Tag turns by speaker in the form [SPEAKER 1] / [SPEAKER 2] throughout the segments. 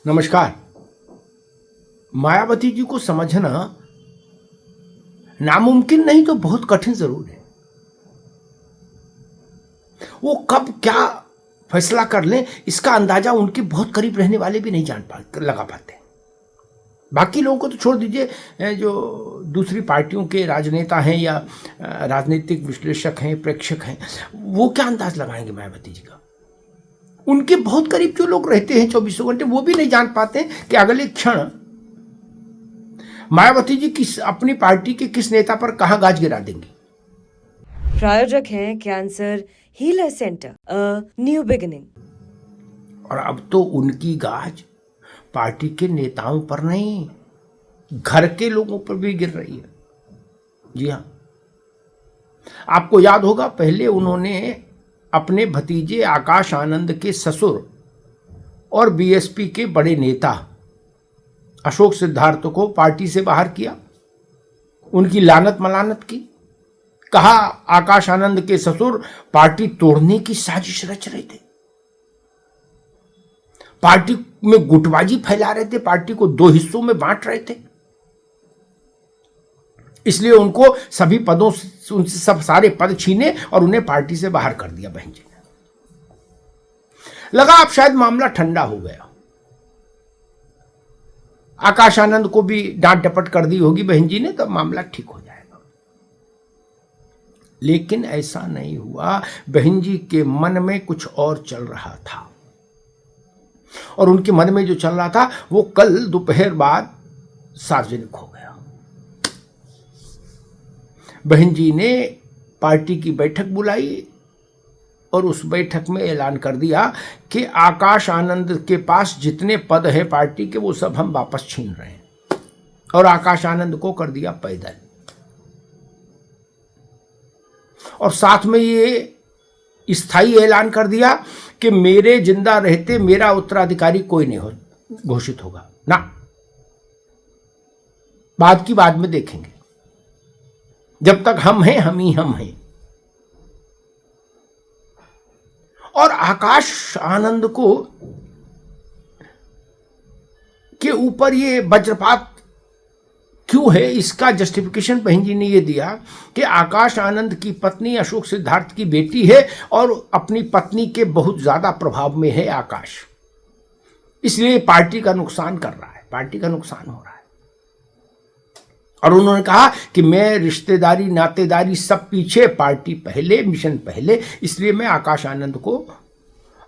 [SPEAKER 1] नमस्कार। मायावती जी को समझना नामुमकिन नहीं तो बहुत कठिन जरूर है। वो कब क्या फैसला कर लें इसका अंदाजा उनके बहुत करीब रहने वाले भी नहीं लगा पाते। बाकी लोगों को तो छोड़ दीजिए, जो दूसरी पार्टियों के राजनेता हैं या राजनीतिक विश्लेषक हैं, प्रेक्षक हैं, वो क्या अंदाज लगाएंगे मायावती जी का। उनके बहुत करीब जो लोग रहते हैं 24 घंटे, वो भी नहीं जान पाते कि अगले क्षण मायावती जी किस अपनी पार्टी के किस नेता पर कहां गाज गिरा देंगी।
[SPEAKER 2] प्रायोजक हैं cancer healer centre, a new beginning.
[SPEAKER 1] और अब तो उनकी गाज पार्टी के नेताओं पर नहीं, घर के लोगों पर भी गिर रही है। जी हां, आपको याद होगा पहले उन्होंने अपने भतीजे आकाश आनंद के ससुर और बीएसपी के बड़े नेता अशोक सिद्धार्थ को पार्टी से बाहर किया, उनकी लानत मलानत की। कहा आकाश आनंद के ससुर पार्टी तोड़ने की साजिश रच रहे थे, पार्टी में गुटबाजी फैला रहे थे, पार्टी को दो हिस्सों में बांट रहे थे। इसलिए उनको सभी पदों से, उनसे सब सारे पद छीने और उन्हें पार्टी से बाहर कर दिया बहन जी ने। लगा अब शायद मामला ठंडा हो गया, आकाश आनंद को भी डांट डपट कर दी होगी बहन जी ने, तो मामला ठीक हो जाएगा। लेकिन ऐसा नहीं हुआ। बहन जी के मन में कुछ और चल रहा था, और उनके मन में जो चल रहा था वो कल दोपहर बाद सार्वजनिक हो गया। बहन जी ने पार्टी की बैठक बुलाई और उस बैठक में ऐलान कर दिया कि आकाश आनंद के पास जितने पद हैं पार्टी के, वो सब हम वापस छीन रहे हैं, और आकाश आनंद को कर दिया पैदल। और साथ में ये स्थायी ऐलान कर दिया कि मेरे जिंदा रहते मेरा उत्तराधिकारी कोई नहीं घोषित होगा ना, बाद की बाद में देखेंगे, जब तक हम हैं हम ही हम हैं। और आकाश आनंद को के ऊपर ये वज्रपात क्यों है, इसका जस्टिफिकेशन बहन जी ने ये दिया कि आकाश आनंद की पत्नी अशोक सिद्धार्थ की बेटी है और अपनी पत्नी के बहुत ज्यादा प्रभाव में है आकाश, इसलिए पार्टी का नुकसान कर रहा है, पार्टी का नुकसान हो रहा है। और उन्होंने कहा कि मैं रिश्तेदारी नातेदारी सब पीछे, पार्टी पहले, मिशन पहले, इसलिए मैं आकाश आनंद को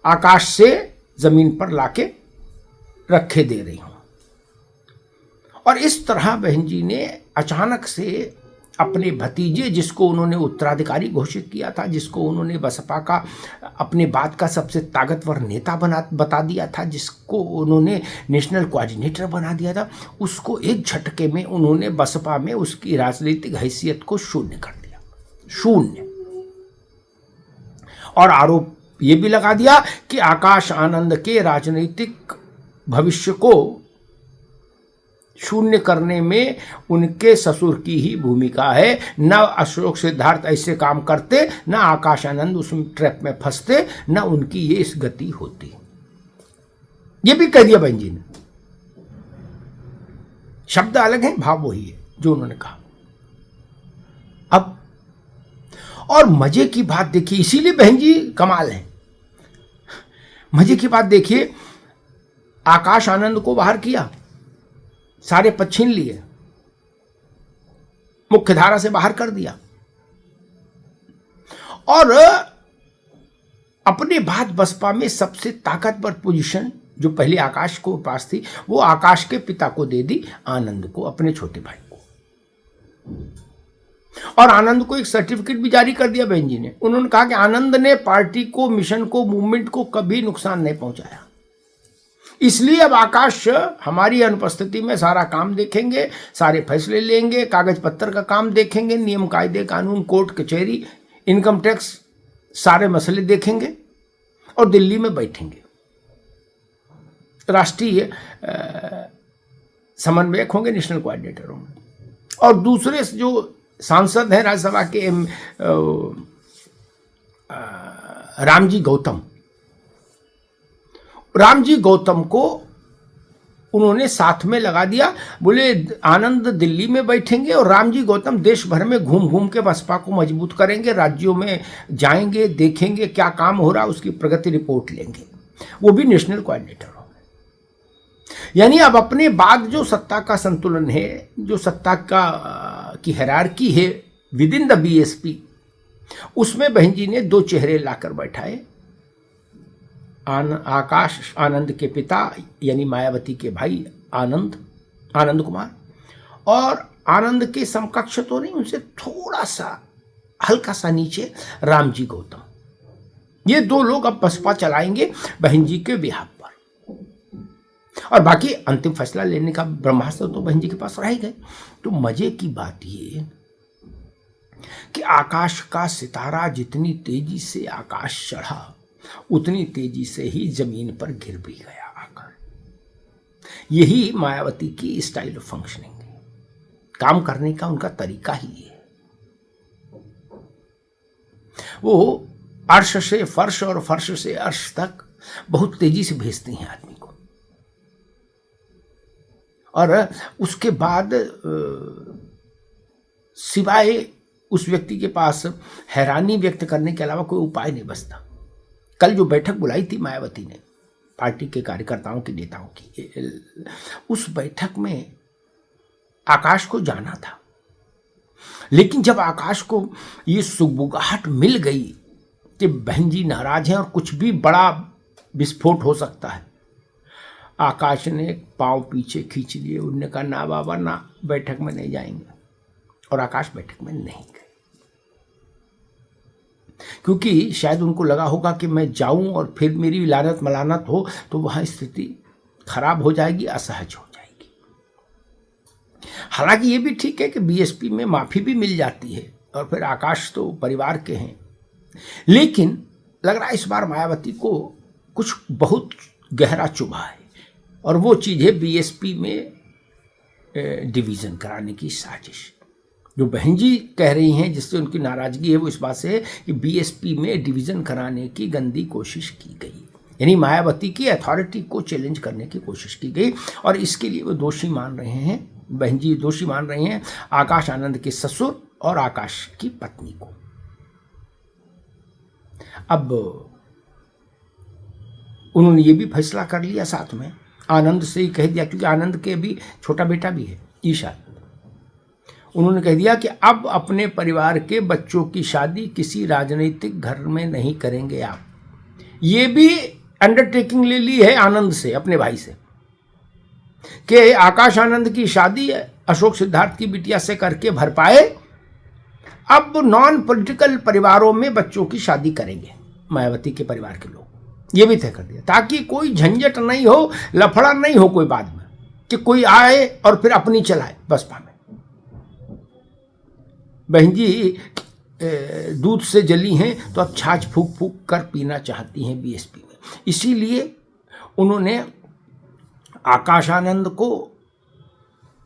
[SPEAKER 1] आकाश से जमीन पर लाके रखे दे रही हूं। और इस तरह बहन जी ने अचानक से अपने भतीजे, जिसको उन्होंने उत्तराधिकारी घोषित किया था, जिसको उन्होंने बसपा का अपने बाद का सबसे ताकतवर नेता बता दिया था, जिसको उन्होंने नेशनल कोऑर्डिनेटर बना दिया था, उसको एक झटके में उन्होंने बसपा में उसकी राजनीतिक हैसियत को शून्य कर दिया, शून्य। और आरोप ये भी लगा दिया कि आकाश आनंद के राजनीतिक भविष्य को शून्य करने में उनके ससुर की ही भूमिका है। न अशोक सिद्धार्थ ऐसे काम करते, न आकाश आनंद उस ट्रैप में फंसते, न उनकी ये इस गति होती। ये भी कह दिया बहन जी ने, शब्द अलग हैं, भाव वही है जो उन्होंने कहा। अब और मजे की बात देखिए, इसीलिए बहन जी कमाल है। मजे की बात देखिए, आकाश आनंद को बाहर किया, सारे पद छीन लिए, मुख्यधारा से बाहर कर दिया, और अपने बाद बसपा में सबसे ताकतवर पोजीशन जो पहले आकाश को पास थी, वो आकाश के पिता को दे दी, आनंद को, अपने छोटे भाई को। और आनंद को एक सर्टिफिकेट भी जारी कर दिया बहन जी ने। उन्होंने कहा कि आनंद ने पार्टी को, मिशन को, मूवमेंट को कभी नुकसान नहीं पहुंचाया, इसलिए अब आकाश हमारी अनुपस्थिति में सारा काम देखेंगे, सारे फैसले लेंगे, कागज पत्तर का काम देखेंगे, नियम कायदे कानून, कोर्ट कचहरी, इनकम टैक्स, सारे मसले देखेंगे और दिल्ली में बैठेंगे, राष्ट्रीय समन्वयक होंगे, नेशनल कोऑर्डिनेटर होंगे। और दूसरे जो सांसद हैं राज्यसभा के रामजी गौतम को उन्होंने साथ में लगा दिया। बोले आनंद दिल्ली में बैठेंगे और रामजी गौतम देश भर में घूम घूम के बसपा को मजबूत करेंगे, राज्यों में जाएंगे, देखेंगे क्या काम हो रहा, उसकी प्रगति रिपोर्ट लेंगे, वो भी नेशनल कोऑर्डिनेटर हो। यानी अब अपने बाद जो सत्ता का संतुलन है, जो सत्ता की हायरार्की है विद इन द बीएसपी, उसमें बहन जी ने दो चेहरे लाकर बैठाए। आकाश आनंद के पिता यानी मायावती के भाई आनंद कुमार, और आनंद के समकक्ष तो नहीं, उनसे थोड़ा सा हल्का सा नीचे रामजी गौतम। ये दो लोग अब बसपा चलाएंगे बहन जी के बिहार पर, और बाकी अंतिम फैसला लेने का ब्रह्मास्त्र तो बहन जी के पास रह गए। तो मजे की बात ये कि आकाश का सितारा जितनी तेजी से आकाश चढ़ा, उतनी तेजी से ही जमीन पर गिर भी गया आकर। यही मायावती की स्टाइल ऑफ फंक्शनिंग है, काम करने का उनका तरीका ही है। वो अर्श से फर्श और फर्श से अर्श तक बहुत तेजी से भेजती हैं आदमी को, और उसके बाद सिवाय उस व्यक्ति के पास हैरानी व्यक्त करने के अलावा कोई उपाय नहीं बचता। कल जो बैठक बुलाई थी मायावती ने पार्टी के कार्यकर्ताओं के नेताओं की, उस बैठक में आकाश को जाना था, लेकिन जब आकाश को ये सुगबुगाहट मिल गई कि बहन जी नाराज हैं और कुछ भी बड़ा विस्फोट हो सकता है, आकाश ने पांव पीछे खींच लिए। उन्होंने कहा ना बाबा ना, बैठक में नहीं जाएंगे, और आकाश बैठक में नहीं गए, क्योंकि शायद उनको लगा होगा कि मैं जाऊं और फिर मेरी लानत मलानत हो तो वहां स्थिति खराब हो जाएगी, असहज हो जाएगी। हालांकि ये भी ठीक है कि बीएसपी में माफी भी मिल जाती है, और फिर आकाश तो परिवार के हैं, लेकिन लग रहा है इस बार मायावती को कुछ बहुत गहरा चुभा है, और वो चीज है बीएसपी में डिवीजन कराने की साजिश। जो बहन जी कह रही हैं जिससे उनकी नाराजगी है, वो इस बात से है कि बीएसपी में डिवीजन कराने की गंदी कोशिश की गई, यानी मायावती की अथॉरिटी को चैलेंज करने की कोशिश की गई, और इसके लिए वो दोषी मान रहे हैं, बहन जी दोषी मान रही हैं आकाश आनंद के ससुर और आकाश की पत्नी को। अब उन्होंने ये भी फैसला कर लिया, साथ में आनंद से ही कह दिया, क्योंकि आनंद के भी छोटा बेटा भी है ईशा, उन्होंने कह दिया कि अब अपने परिवार के बच्चों की शादी किसी राजनीतिक घर में नहीं करेंगे आप। ये भी अंडरटेकिंग ले ली है आनंद से, अपने भाई से, कि आकाश आनंद की शादी अशोक सिद्धार्थ की बिटिया से करके भर पाए, अब नॉन पॉलिटिकल परिवारों में बच्चों की शादी करेंगे मायावती के परिवार के लोग। ये भी तय कर दिया, ताकि कोई झंझट नहीं हो, लफड़ा नहीं हो कोई बाद में कि कोई आए और फिर अपनी चलाए बसपा में। बहन जी दूध से जली हैं तो अब छाछ फूक फूक कर पीना चाहती हैं बीएसपी में, इसीलिए उन्होंने आकाश आनंद को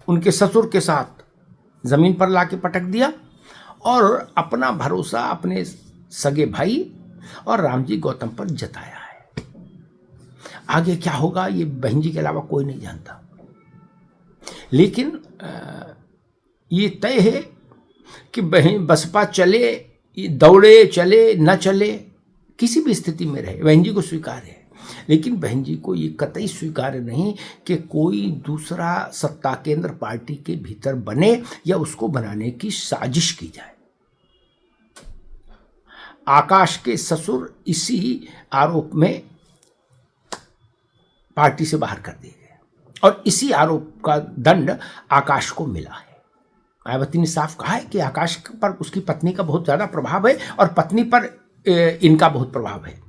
[SPEAKER 1] उनके ससुर के साथ जमीन पर लाके पटक दिया, और अपना भरोसा अपने सगे भाई और रामजी गौतम पर जताया है। आगे क्या होगा ये बहन जी के अलावा कोई नहीं जानता, लेकिन ये तय है कि बसपा चले, दौड़े चले न चले, किसी भी स्थिति में रहे, बहन जी को स्वीकार है। लेकिन बहन जी को ये कतई स्वीकार नहीं कि कोई दूसरा सत्ता केंद्र पार्टी के भीतर बने या उसको बनाने की साजिश की जाए। आकाश के ससुर इसी आरोप में पार्टी से बाहर कर दिए गए, और इसी आरोप का दंड आकाश को मिला है। मायावती ने साफ कहा है कि आकाश पर उसकी पत्नी का बहुत ज्यादा प्रभाव है, और पत्नी पर इनका बहुत प्रभाव है,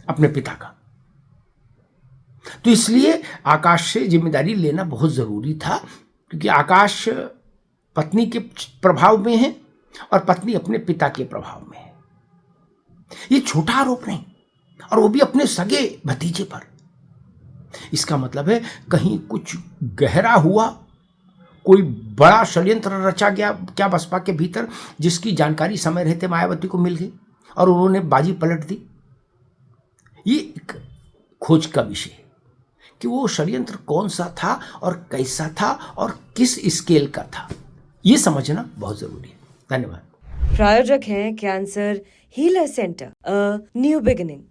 [SPEAKER 1] अपने पिता का। तो इसलिए आकाश से जिम्मेदारी लेना बहुत जरूरी था, क्योंकि आकाश पत्नी के प्रभाव में है और पत्नी अपने पिता के प्रभाव में है। ये छोटा आरोप नहीं, और वो भी अपने सगे भतीजे पर। इसका मतलब है कहीं कुछ गहरा हुआ, कोई बड़ा षड्यंत्र रचा गया क्या बसपा के भीतर, जिसकी जानकारी समय रहते मायावती को मिल गई और उन्होंने बाजी पलट दी। ये एक खोज का विषय है कि वो षड्यंत्र कौन सा था और कैसा था और किस स्केल का था, ये समझना बहुत जरूरी है। धन्यवाद।
[SPEAKER 2] प्रायोजक हैं cancer healer centre, a new beginning.